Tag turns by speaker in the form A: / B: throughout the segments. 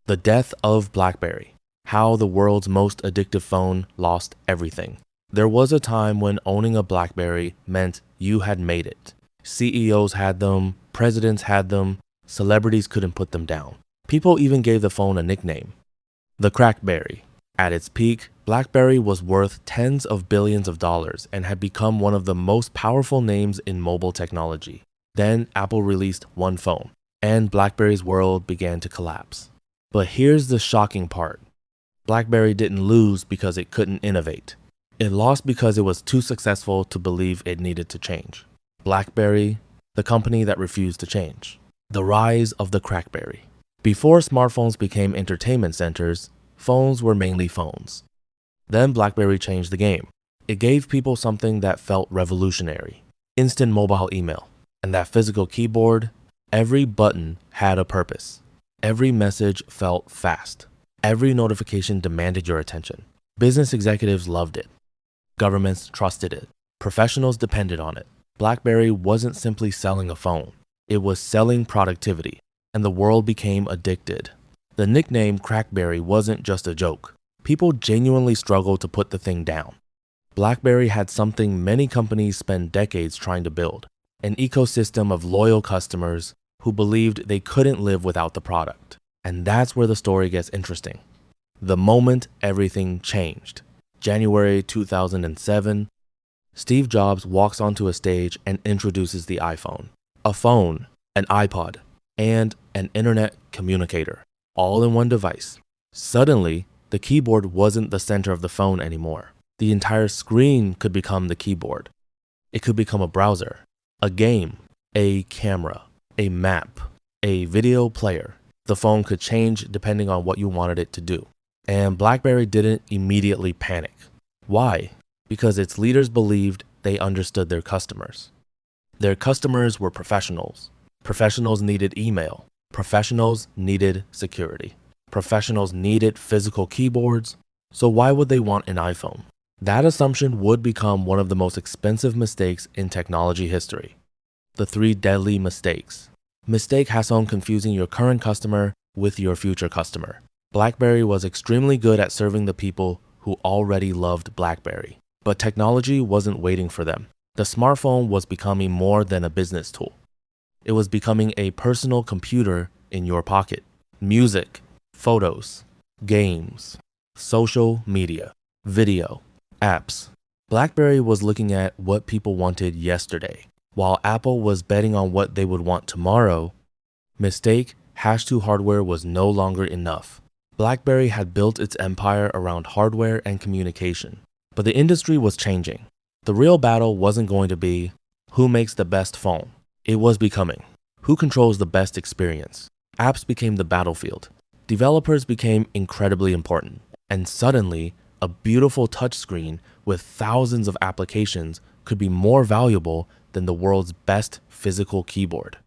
A: The death of BlackBerry. How the world's most addictive phone lost everything. There was a time when owning a BlackBerry meant you had made it. CEOs had them, presidents had them, celebrities couldn't put them down. People even gave the phone a nickname, the Crackberry. At its peak, BlackBerry was worth tens of billions of dollars and had become one of the most powerful names in mobile technology. Then Apple released one phone, and BlackBerry's world began to collapse. But here's the shocking part. BlackBerry didn't lose because it couldn't innovate. It lost because it was too successful to believe it needed to change. BlackBerry, the company that refused to change. The rise of the Crackberry. Before smartphones became entertainment centers, phones were mainly phones. Then BlackBerry changed the game. It gave people something that felt revolutionary. Instant mobile email. And that physical keyboard, every button had a purpose. Every message felt fast. Every notification demanded your attention. Business executives loved it. Governments trusted it. Professionals depended on it. BlackBerry wasn't simply selling a phone. It was selling productivity, and the world became addicted. The nickname Crackberry wasn't just a joke. People genuinely struggled to put the thing down. BlackBerry had something many companies spend decades trying to build, an ecosystem of loyal customers who believed they couldn't live without the product. And that's where the story gets interesting. The moment everything changed. January 2007, Steve Jobs walks onto a stage and introduces the iPhone. A phone, an iPod, and an internet communicator, all in one device. Suddenly, the keyboard wasn't the center of the phone anymore. The entire screen could become the keyboard. It could become a browser, a game, a camera, a map, a video player. The phone could change depending on what you wanted it to do. And BlackBerry didn't immediately panic. Why? Because its leaders believed they understood their customers. Their customers were professionals. Professionals needed email. Professionals needed security. Professionals needed physical keyboards. So why would they want an iPhone? That assumption would become one of the most expensive mistakes in technology history. The 3 deadly mistakes. Mistake has on confusing your current customer with your future customer. BlackBerry was extremely good at serving the people who already loved BlackBerry. But technology wasn't waiting for them. The smartphone was becoming more than a business tool. It was becoming a personal computer in your pocket. Music, photos, games, social media, video, apps. BlackBerry was looking at what people wanted yesterday. While Apple was betting on what they would want tomorrow, mistake, #2 hardware was no longer enough. BlackBerry had built its empire around hardware and communication. But the industry was changing. The real battle wasn't going to be who makes the best phone. It was becoming who controls the best experience. Apps became the battlefield. Developers became incredibly important. And suddenly, a beautiful touchscreen with thousands of applications could be more valuable than the world's best physical keyboard.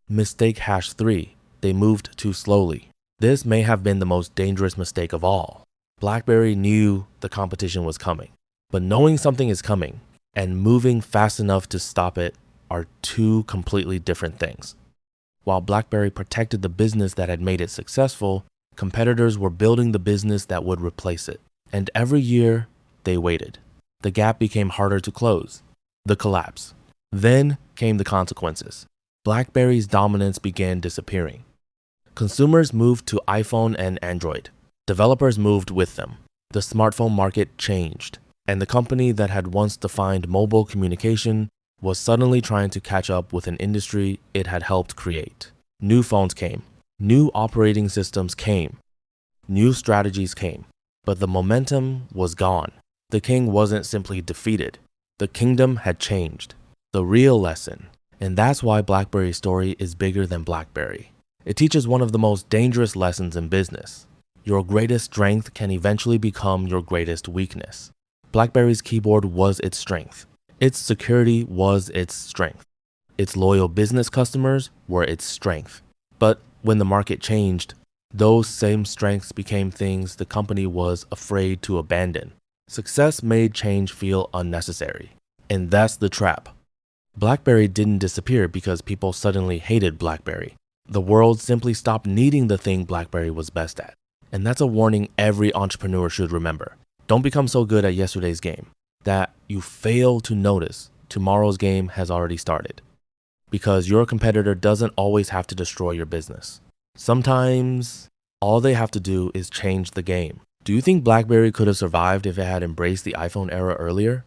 A: Mistake #3. They moved too slowly. This may have been the most dangerous mistake of all. BlackBerry knew the competition was coming. But knowing something is coming and moving fast enough to stop it are two completely different things. While BlackBerry protected the business that had made it successful, competitors were building the business that would replace it. And every year, they waited. The gap became harder to close. The collapse. Then came the consequences. BlackBerry's dominance began disappearing. Consumers moved to iPhone and Android. Developers moved with them. The smartphone market changed. And the company that had once defined mobile communication was suddenly trying to catch up with an industry it had helped create. New phones came. New operating systems came. New strategies came. But the momentum was gone. The king wasn't simply defeated. The kingdom had changed. The real lesson. And that's why BlackBerry's story is bigger than BlackBerry. It teaches one of the most dangerous lessons in business. Your greatest strength can eventually become your greatest weakness. BlackBerry's keyboard was its strength. Its security was its strength. Its loyal business customers were its strength. But when the market changed, those same strengths became things the company was afraid to abandon. Success made change feel unnecessary. And that's the trap. BlackBerry didn't disappear because people suddenly hated BlackBerry. The world simply stopped needing the thing BlackBerry was best at. And that's a warning every entrepreneur should remember. Don't become so good at yesterday's game that you fail to notice tomorrow's game has already started. Because your competitor doesn't always have to destroy your business. Sometimes all they have to do is change the game. Do you think BlackBerry could have survived if it had embraced the iPhone era earlier?